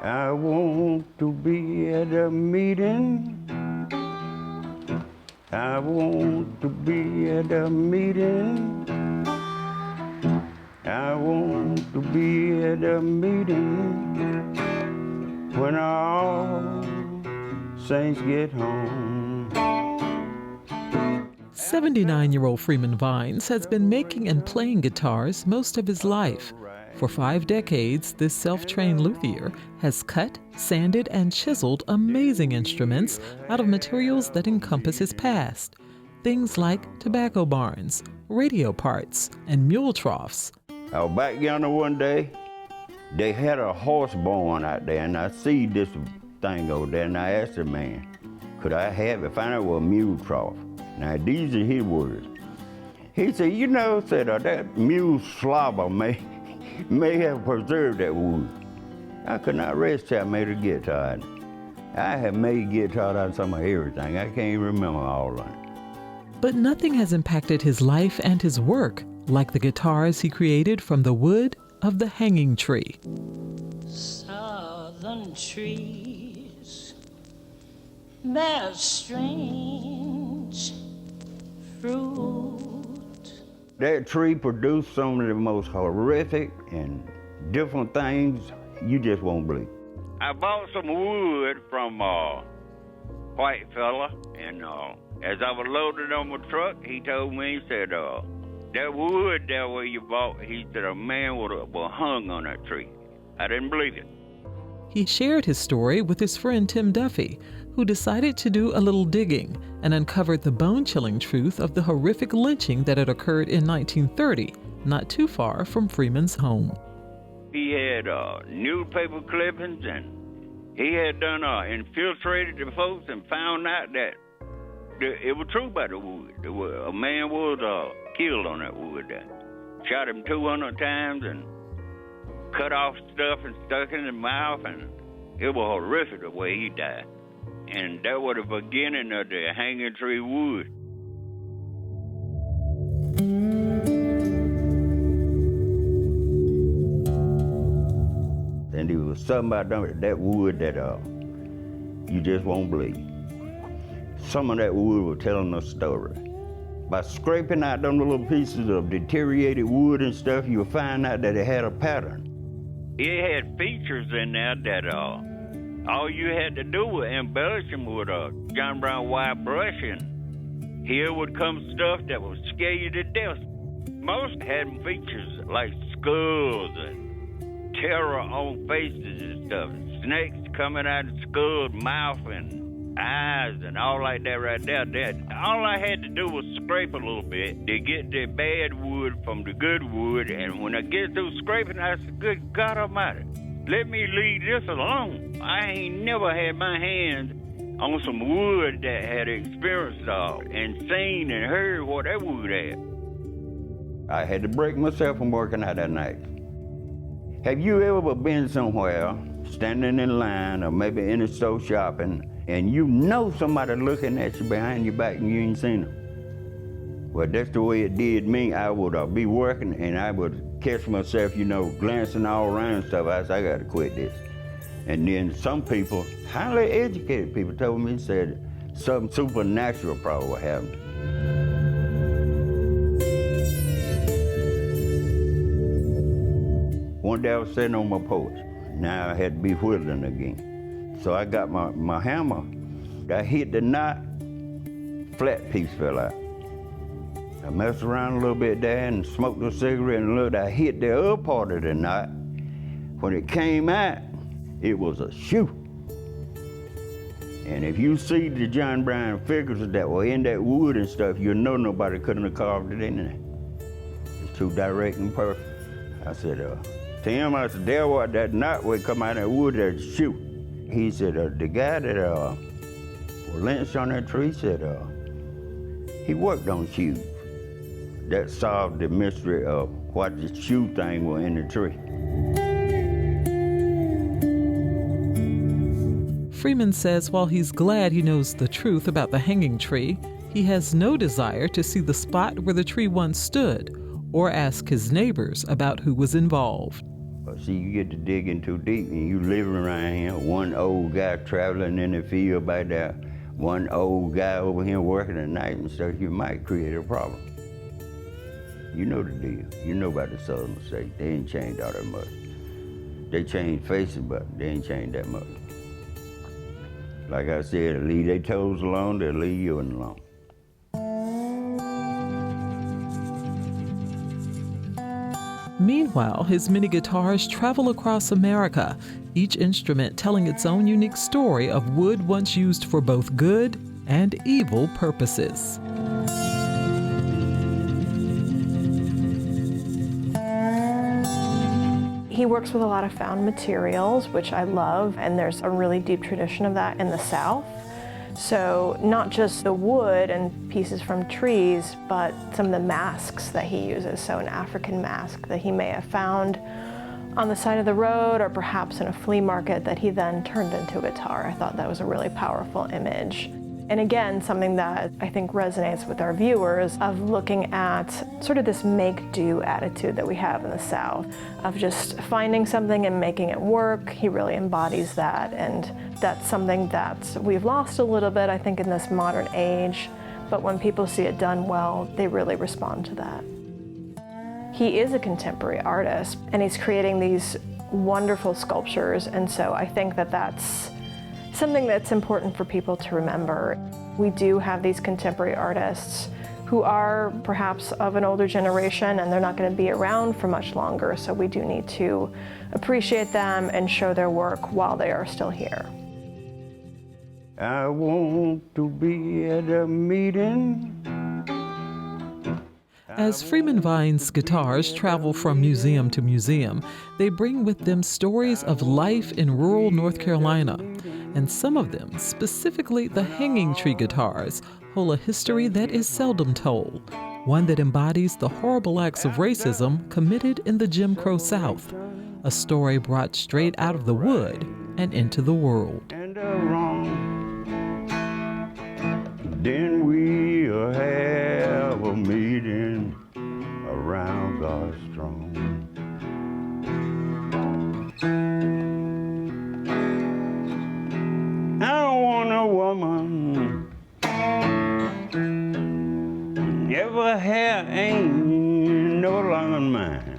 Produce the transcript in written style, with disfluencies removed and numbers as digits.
I want to be at a meeting. I want to be at a meeting. I want to be at a meeting when all saints get home. 79-year-old Freeman Vines has been making and playing guitars most of his life. For 5 decades, this self-trained luthier has cut, sanded, and chiseled amazing instruments out of materials that encompass his past. Things like tobacco barns, radio parts, and mule troughs. I was back yonder one day. They had a horse barn out there, and I see this thing over there, and I asked the man, could I have it? Find out what a mule trough. Now, these are his words. He said, you know, that mule slobber may have preserved that wood. I could not rest till I made a guitar. I have made guitars out of some of everything. I can't even remember all of it. But nothing has impacted his life and his work like the guitars he created from the wood of the hanging tree. Southern trees bear strange fruit. That tree produced some of the most horrific and different things you just won't believe. I bought some wood from a white fella, and as I was loading on my truck, he told me, he said, that wood there where you bought, he said, a man was hung on that tree. I didn't believe it. He shared his story with his friend Tim Duffy, who decided to do a little digging and uncovered the bone-chilling truth of the horrific lynching that had occurred in 1930, not too far from Freeman's home. He had newspaper clippings, and he had done infiltrated the folks and found out that it was true about the wood. A man was killed on that wood there. Shot him 200 times and cut off stuff and stuck it in his mouth, and it was horrific the way he died. And that was the beginning of the hanging tree wood. And there was something about that wood that you just won't believe. Some of that wood was telling a story. By scraping out them little pieces of deteriorated wood and stuff, you'll find out that it had a pattern. It had features in there that all you had to do was embellish them with a John Brown wire brush, and here would come stuff that would scare you to death. Most had features like skulls and terror on faces and stuff. Snakes coming out of skull's mouth and eyes and all like that right there. All I had to do was scrape a little bit to get the bad wood from the good wood, and when I get through scraping, I said, good God Almighty, let me leave this alone. I ain't never had my hands on some wood that had experienced and seen and heard what that wood had. I had to break myself from working out that night. Have you ever been somewhere, standing in line or maybe in a store shopping, and you know somebody looking at you behind your back and you ain't seen them? Well, that's the way it did me. I would be working and I would catch myself, glancing all around and stuff. I said, I got to quit this. And then some people, highly educated people, told me, said something supernatural probably happened. One day I was sitting on my porch. Now I had to be whittling again. So I got my hammer. I hit the knot, flat piece fell out. I messed around a little bit there and smoked a cigarette and looked, I hit the other part of the knot. When it came out, it was a shoe. And if you see the John Brown figures that were in that wood and stuff, you know nobody couldn't have carved it in there. It's too direct and perfect. I said, Tim, there was that knot would come out of that wood, that shoe. He said, the guy that was lynched on that tree said, he worked on shoes. That solved the mystery of what the shoe thing was in the tree. Freeman says while he's glad he knows the truth about the hanging tree, he has no desire to see the spot where the tree once stood or ask his neighbors about who was involved. See, you get to digging too deep and you living around here, one old guy traveling in the field by there, one old guy over here working at night and stuff, you might create a problem. You know the deal. You know about the southern states. They ain't changed all that much. They changed faces, but they ain't changed that much. Like I said, they'll leave their toes alone, they'll leave you alone. Meanwhile, his many guitars travel across America, each instrument telling its own unique story of wood once used for both good and evil purposes. He works with a lot of found materials, which I love, and there's a really deep tradition of that in the South. So not just the wood and pieces from trees, but some of the masks that he uses. So an African mask that he may have found on the side of the road or perhaps in a flea market that he then turned into a guitar. I thought that was a really powerful image. And again, something that I think resonates with our viewers of looking at sort of this make-do attitude that we have in the South, of just finding something and making it work. He really embodies that, and that's something that we've lost a little bit, I think, in this modern age. But when people see it done well, they really respond to that. He is a contemporary artist, and he's creating these wonderful sculptures, and so I think that that's something that's important for people to remember. We do have these contemporary artists who are perhaps of an older generation and they're not going to be around for much longer, so we do need to appreciate them and show their work while they are still here. I want to be at a meeting. As Freeman Vines' guitars travel from museum to museum, they bring with them stories of life in rural North Carolina. And some of them, specifically the hanging tree guitars, hold a history that is seldom told, one that embodies the horrible acts of racism committed in the Jim Crow South, a story brought straight out of the wood and into the world. And wrong, then we'll have a meeting around God's throne. I don't want a woman, never hair ain't no longer mine.